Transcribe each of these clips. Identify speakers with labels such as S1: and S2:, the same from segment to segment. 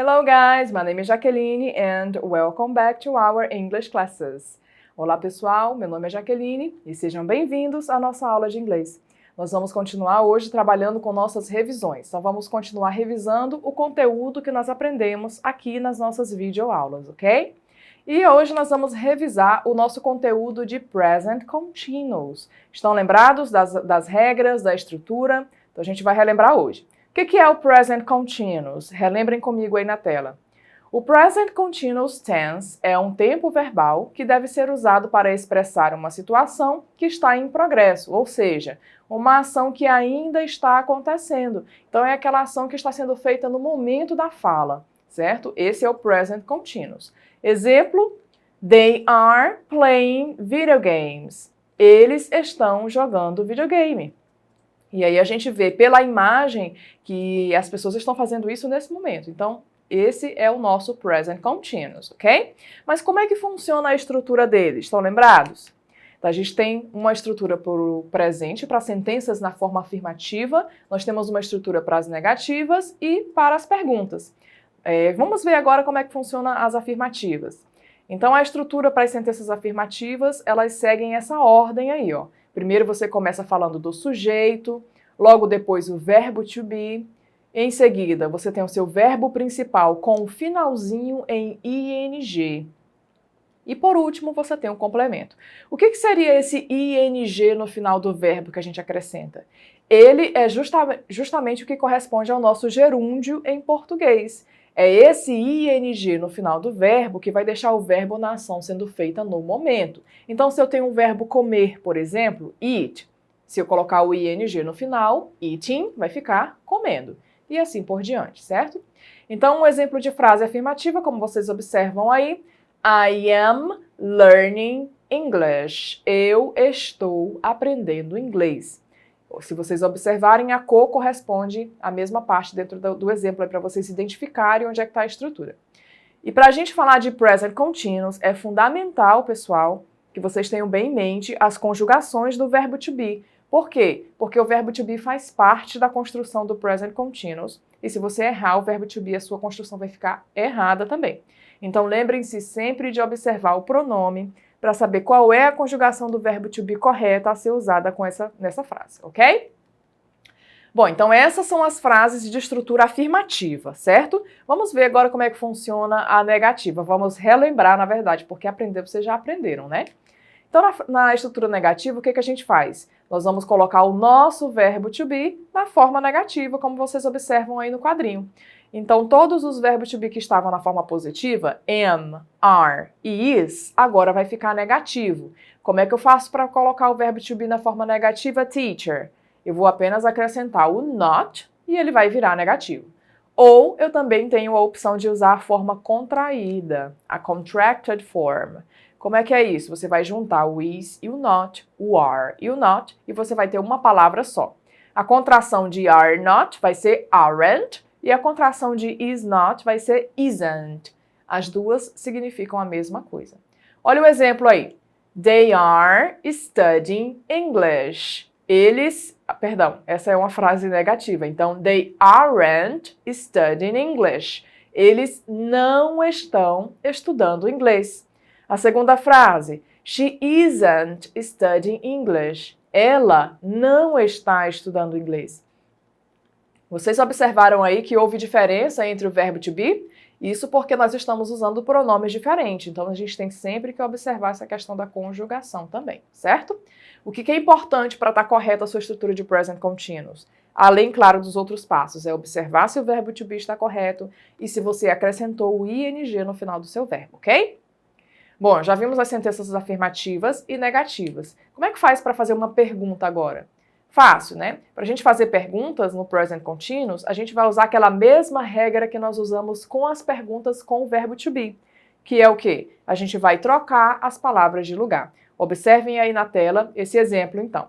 S1: Hello guys, my name is Jaqueline and welcome back to our English classes. Olá pessoal, meu nome é Jaqueline e sejam bem-vindos à nossa aula de inglês. Nós vamos continuar hoje trabalhando com nossas revisões, então vamos continuar revisando o conteúdo que nós aprendemos aqui nas nossas videoaulas, ok? E hoje nós vamos revisar o nosso conteúdo de Present Continuous. Estão lembrados das regras, da estrutura? Então a gente vai relembrar hoje. O que é o Present Continuous? Relembrem comigo aí na tela. O Present Continuous Tense é um tempo verbal que deve ser usado para expressar uma situação que está em progresso, ou seja, uma ação que ainda está acontecendo. Então é aquela ação que está sendo feita no momento da fala, certo? Esse é o Present Continuous. Exemplo, they are playing video games. Eles estão jogando videogame. E aí a gente vê pela imagem que as pessoas estão fazendo isso nesse momento. Então, esse é o nosso Present Continuous, ok? Mas como é que funciona a estrutura deles? Estão lembrados? Então, a gente tem uma estrutura para o presente, para sentenças na forma afirmativa. Nós temos uma estrutura para as negativas e para as perguntas. Vamos ver agora como é que funciona as afirmativas. Então, a estrutura para as sentenças afirmativas, elas seguem essa ordem aí, ó. Primeiro você começa falando do sujeito, logo depois o verbo to be. Em seguida, você tem o seu verbo principal com o finalzinho em ing. E por último, você tem um complemento. O que seria esse ing no final do verbo que a gente acrescenta? Ele é justamente o que corresponde ao nosso gerúndio em português. É esse ing no final do verbo que vai deixar o verbo na ação sendo feita no momento. Então, se eu tenho um verbo comer, por exemplo, eat, se eu colocar o ing no final, eating, vai ficar comendo. E assim por diante, certo? Então, um exemplo de frase afirmativa, como vocês observam aí, I am learning English. Eu estou aprendendo inglês. Se vocês observarem, a cor corresponde à mesma parte dentro do exemplo, para vocês identificarem onde é que está a estrutura. E para a gente falar de Present Continuous, é fundamental, pessoal, que vocês tenham bem em mente as conjugações do verbo to be. Por quê? Porque o verbo to be faz parte da construção do Present Continuous. E se você errar o verbo to be, a sua construção vai ficar errada também. Então, lembrem-se sempre de observar o pronome para saber qual é a conjugação do verbo to be correta a ser usada nessa frase, ok? Bom, então essas são as frases de estrutura afirmativa, certo? Vamos ver agora como é que funciona a negativa. Vamos relembrar, na verdade, porque aprender vocês já aprenderam, né? Então, na estrutura negativa, o que a gente faz? Nós vamos colocar o nosso verbo to be na forma negativa, como vocês observam aí no quadrinho. Então, todos os verbos to be que estavam na forma positiva, am, are e is, agora vai ficar negativo. Como é que eu faço para colocar o verbo to be na forma negativa, teacher? Eu vou apenas acrescentar o not e ele vai virar negativo. Ou eu também tenho a opção de usar a forma contraída, a contracted form. Como é que é isso? Você vai juntar o is e o not, o are e o not, e você vai ter uma palavra só. A contração de are not vai ser aren't, e a contração de is not vai ser isn't. As duas significam a mesma coisa. Olha o exemplo aí. They are studying English. Essa é uma frase negativa. Então, they aren't studying English. Eles não estão estudando inglês. A segunda frase. She isn't studying English. Ela não está estudando inglês. Vocês observaram aí que houve diferença entre o verbo to be? Isso porque nós estamos usando pronomes diferentes. Então, a gente tem sempre que observar essa questão da conjugação também, certo? O que é importante para estar correta a sua estrutura de Present Continuous? Além, claro, dos outros passos, é observar se o verbo to be está correto e se você acrescentou o ing no final do seu verbo, ok? Bom, já vimos as sentenças afirmativas e negativas. Como é que faz para fazer uma pergunta agora? Fácil, né? Para a gente fazer perguntas no Present Continuous, a gente vai usar aquela mesma regra que nós usamos com as perguntas com o verbo to be, que é o quê? A gente vai trocar as palavras de lugar. Observem aí na tela esse exemplo, então.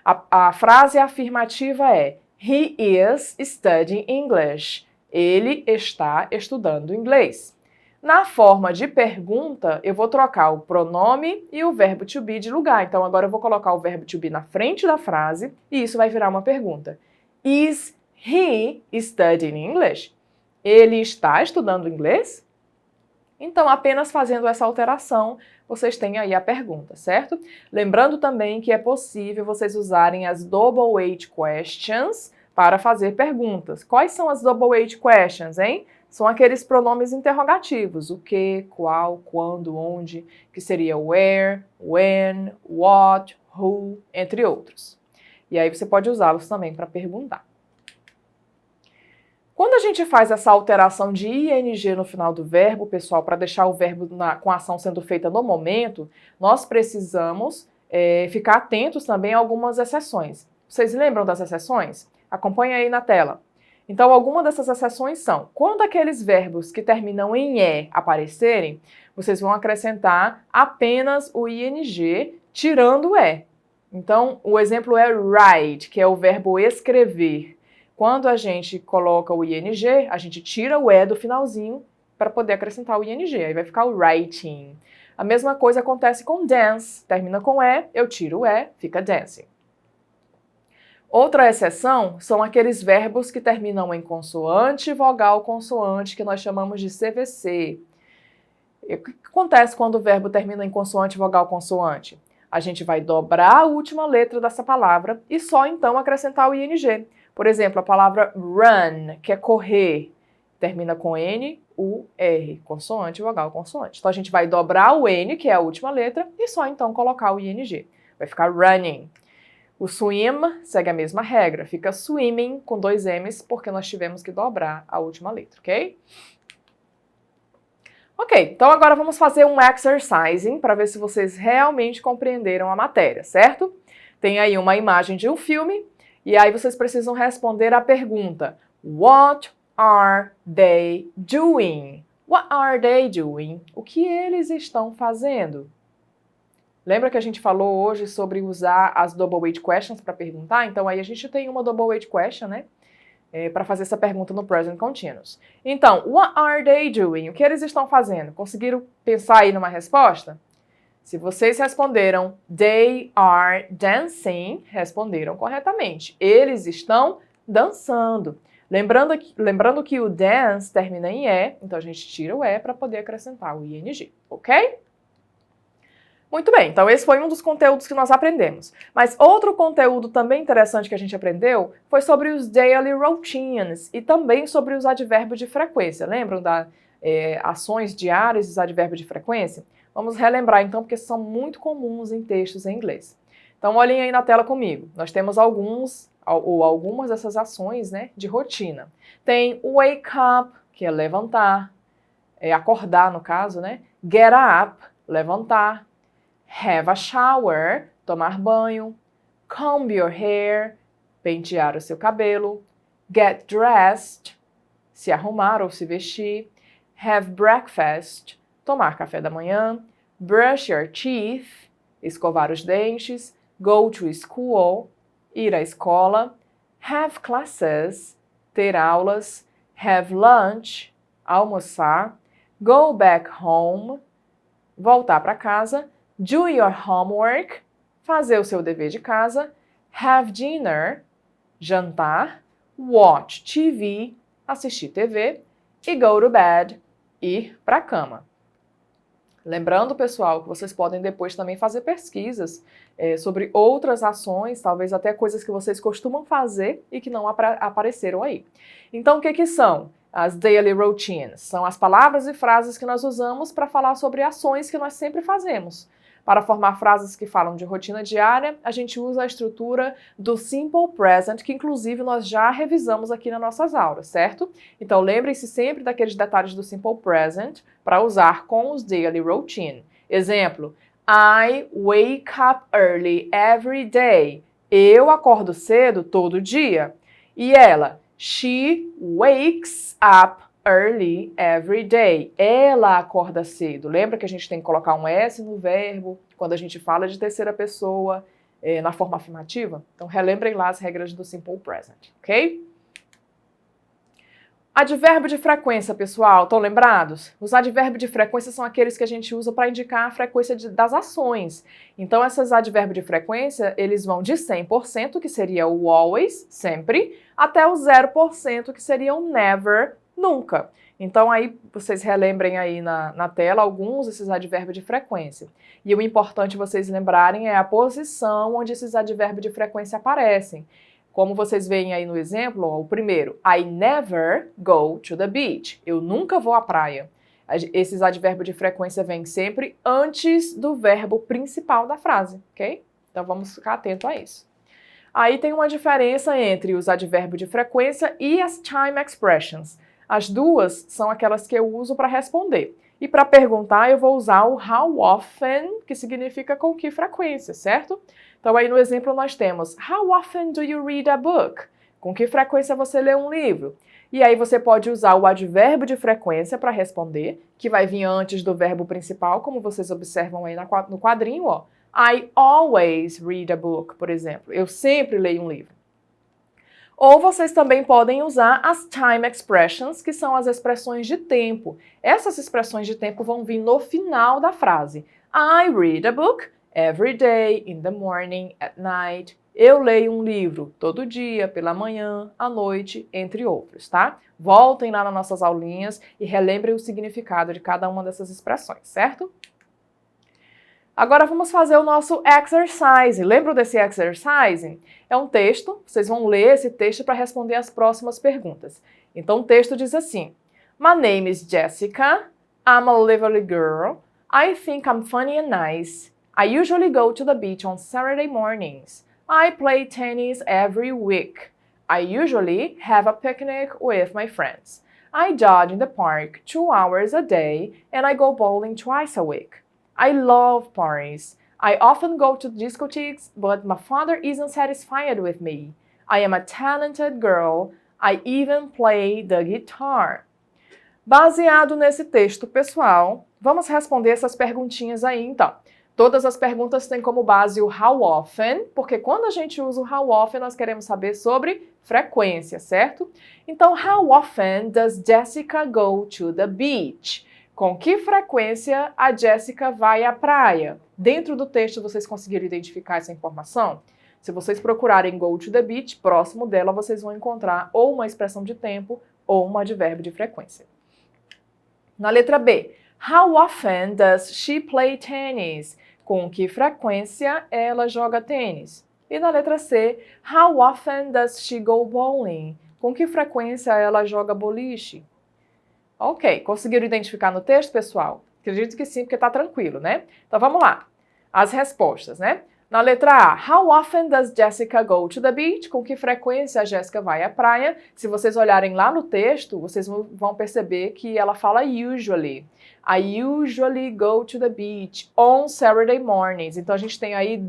S1: A frase afirmativa é He is studying English. Ele está estudando inglês. Na forma de pergunta, eu vou trocar o pronome e o verbo to be de lugar. Então, agora eu vou colocar o verbo to be na frente da frase e isso vai virar uma pergunta. Is he studying English? Ele está estudando inglês? Então, apenas fazendo essa alteração, vocês têm aí a pergunta, certo? Lembrando também que é possível vocês usarem as double H questions para fazer perguntas. Quais são as double H questions, hein? São aqueles pronomes interrogativos, o que, qual, quando, onde, que seria where, when, what, who, entre outros. E aí você pode usá-los também para perguntar. Quando a gente faz essa alteração de ing no final do verbo, pessoal, para deixar o verbo com a ação sendo feita no momento, nós precisamos ficar atentos também a algumas exceções. Vocês lembram das exceções? Acompanhe aí na tela. Então, algumas dessas exceções são, quando aqueles verbos que terminam em E aparecerem, vocês vão acrescentar apenas o ing, tirando o E. Então, o exemplo é write, que é o verbo escrever. Quando a gente coloca o ing, a gente tira o E do finalzinho para poder acrescentar o ing. Aí vai ficar o writing. A mesma coisa acontece com dance. Termina com E, eu tiro o E, fica dancing. Outra exceção são aqueles verbos que terminam em consoante, vogal, consoante, que nós chamamos de CVC. E o que acontece quando o verbo termina em consoante, vogal, consoante? A gente vai dobrar a última letra dessa palavra e só então acrescentar o ing. Por exemplo, a palavra run, que é correr, termina com N, U, R, consoante, vogal, consoante. Então a gente vai dobrar o N, que é a última letra, e só então colocar o ing. Vai ficar running. O swim segue a mesma regra, fica swimming com 2 M's, porque nós tivemos que dobrar a última letra, ok? Ok, então agora vamos fazer um exercising para ver se vocês realmente compreenderam a matéria, certo? Tem aí uma imagem de um filme e aí vocês precisam responder a pergunta: What are they doing? What are they doing? O que eles estão fazendo? Lembra que a gente falou hoje sobre usar as double H questions para perguntar? Então aí a gente tem uma double H question, né? Para fazer essa pergunta no present continuous. Então, what are they doing? O que eles estão fazendo? Conseguiram pensar aí numa resposta? Se vocês responderam they are dancing, responderam corretamente. Eles estão dançando. Lembrando que o dance termina em E, então a gente tira o E para poder acrescentar o ing, ok? Muito bem, então esse foi um dos conteúdos que nós aprendemos. Mas outro conteúdo também interessante que a gente aprendeu foi sobre os daily routines e também sobre os advérbios de frequência. Lembram das ações diárias e os advérbios de frequência? Vamos relembrar então, porque são muito comuns em textos em inglês. Então olhem aí na tela comigo. Nós temos algumas dessas ações, né, de rotina. Tem wake up, que é levantar, acordar no caso, né? Get up, levantar. Have a shower, tomar banho. Comb your hair, pentear o seu cabelo. Get dressed, se arrumar ou se vestir. Have breakfast, tomar café da manhã. Brush your teeth, escovar os dentes. Go to school, ir à escola. Have classes, ter aulas. Have lunch, almoçar. Go back home, voltar para casa. Do your homework, fazer o seu dever de casa. Have dinner, jantar. Watch TV, assistir TV. E go to bed, ir para a cama. Lembrando, pessoal, que vocês podem depois também fazer pesquisas sobre outras ações, talvez até coisas que vocês costumam fazer e que não apareceram aí. Então, o que são? As daily routines. São as palavras e frases que nós usamos para falar sobre ações que nós sempre fazemos. Para formar frases que falam de rotina diária, a gente usa a estrutura do Simple Present, que inclusive nós já revisamos aqui nas nossas aulas, certo? Então lembrem-se sempre daqueles detalhes do Simple Present para usar com os daily routine. Exemplo, I wake up early every day. Eu acordo cedo todo dia. E ela, she wakes up early every day. Ela acorda cedo. Lembra que a gente tem que colocar um S no verbo quando a gente fala de terceira pessoa na forma afirmativa? Então relembrem lá as regras do Simple Present, ok? Advérbio de frequência, pessoal, estão lembrados? Os advérbios de frequência são aqueles que a gente usa para indicar a frequência das ações. Então, esses advérbios de frequência, eles vão de 100%, que seria o always, sempre, até o 0%, que seria o never, nunca. Então aí vocês relembrem aí na tela alguns desses advérbios de frequência. E o importante vocês lembrarem é a posição onde esses advérbios de frequência aparecem. Como vocês veem aí no exemplo, ó, o primeiro, I never go to the beach. Eu nunca vou à praia. Esses advérbios de frequência vêm sempre antes do verbo principal da frase, ok? Então vamos ficar atento a isso. Aí tem uma diferença entre os advérbios de frequência e as time expressions. As duas são aquelas que eu uso para responder. E para perguntar, eu vou usar o how often, que significa com que frequência, certo? Então aí no exemplo nós temos How often do you read a book? Com que frequência você lê um livro? E aí você pode usar o advérbio de frequência para responder, que vai vir antes do verbo principal, como vocês observam aí no quadrinho, ó. I always read a book, por exemplo. Eu sempre leio um livro. Ou vocês também podem usar as time expressions, que são as expressões de tempo. Essas expressões de tempo vão vir no final da frase. I read a book every day, in the morning, at night. Eu leio um livro todo dia, pela manhã, à noite, entre outros, tá? Voltem lá nas nossas aulinhas e relembrem o significado de cada uma dessas expressões, certo? Agora vamos fazer o nosso exercise. Lembram desse exercise? É um texto, vocês vão ler esse texto para responder as próximas perguntas. Então o texto diz assim: My name is Jessica, I'm a lively girl, I think I'm funny and nice. I usually go to the beach on Saturday mornings. I play tennis every week. I usually have a picnic with my friends. I jog in the park 2 hours a day and I go bowling twice a week. I love parties. I often go to discotheques, but my father isn't satisfied with me. I am a talented girl. I even play the guitar. Baseado nesse texto, pessoal, vamos responder essas perguntinhas aí, então. Todas as perguntas têm como base o how often, porque quando a gente usa o how often, nós queremos saber sobre frequência, certo? Então, how often does Jessica go to the beach? Com que frequência a Jessica vai à praia? Dentro do texto vocês conseguiram identificar essa informação? Se vocês procurarem go to the beach, próximo dela vocês vão encontrar ou uma expressão de tempo ou um advérbio de frequência. Na letra B, how often does she play tennis? Com que frequência ela joga tênis? E na letra C, how often does she go bowling? Com que frequência ela joga boliche? Ok, conseguiram identificar no texto, pessoal? Acredito que sim, porque está tranquilo, né? Então vamos lá. As respostas, né? Na letra A, how often does Jessica go to the beach? Com que frequência a Jéssica vai à praia? Se vocês olharem lá no texto, vocês vão perceber que ela fala usually. I usually go to the beach on Saturday mornings. Então a gente tem aí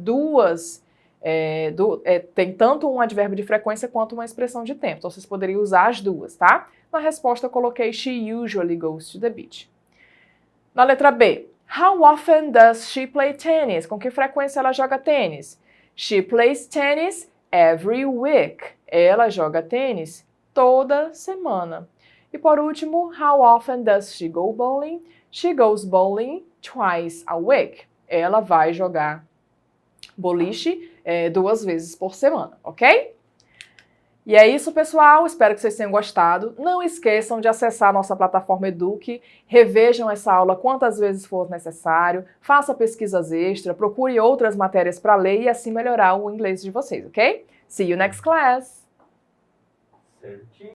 S1: tem tanto um advérbio de frequência quanto uma expressão de tempo. Então vocês poderiam usar as duas, tá? Na resposta eu coloquei she usually goes to the beach. Na letra B, how often does she play tennis? Com que frequência ela joga tênis? She plays tennis every week. Ela joga tênis toda semana. E por último, how often does she go bowling? She goes bowling twice a week. Ela vai jogar boliche 2 vezes por semana, ok? E é isso, pessoal. Espero que vocês tenham gostado. Não esqueçam de acessar a nossa plataforma Eduque. Revejam essa aula quantas vezes for necessário. Faça pesquisas extra. Procure outras matérias para ler e assim melhorar o inglês de vocês, ok? See you next class!
S2: Certinho.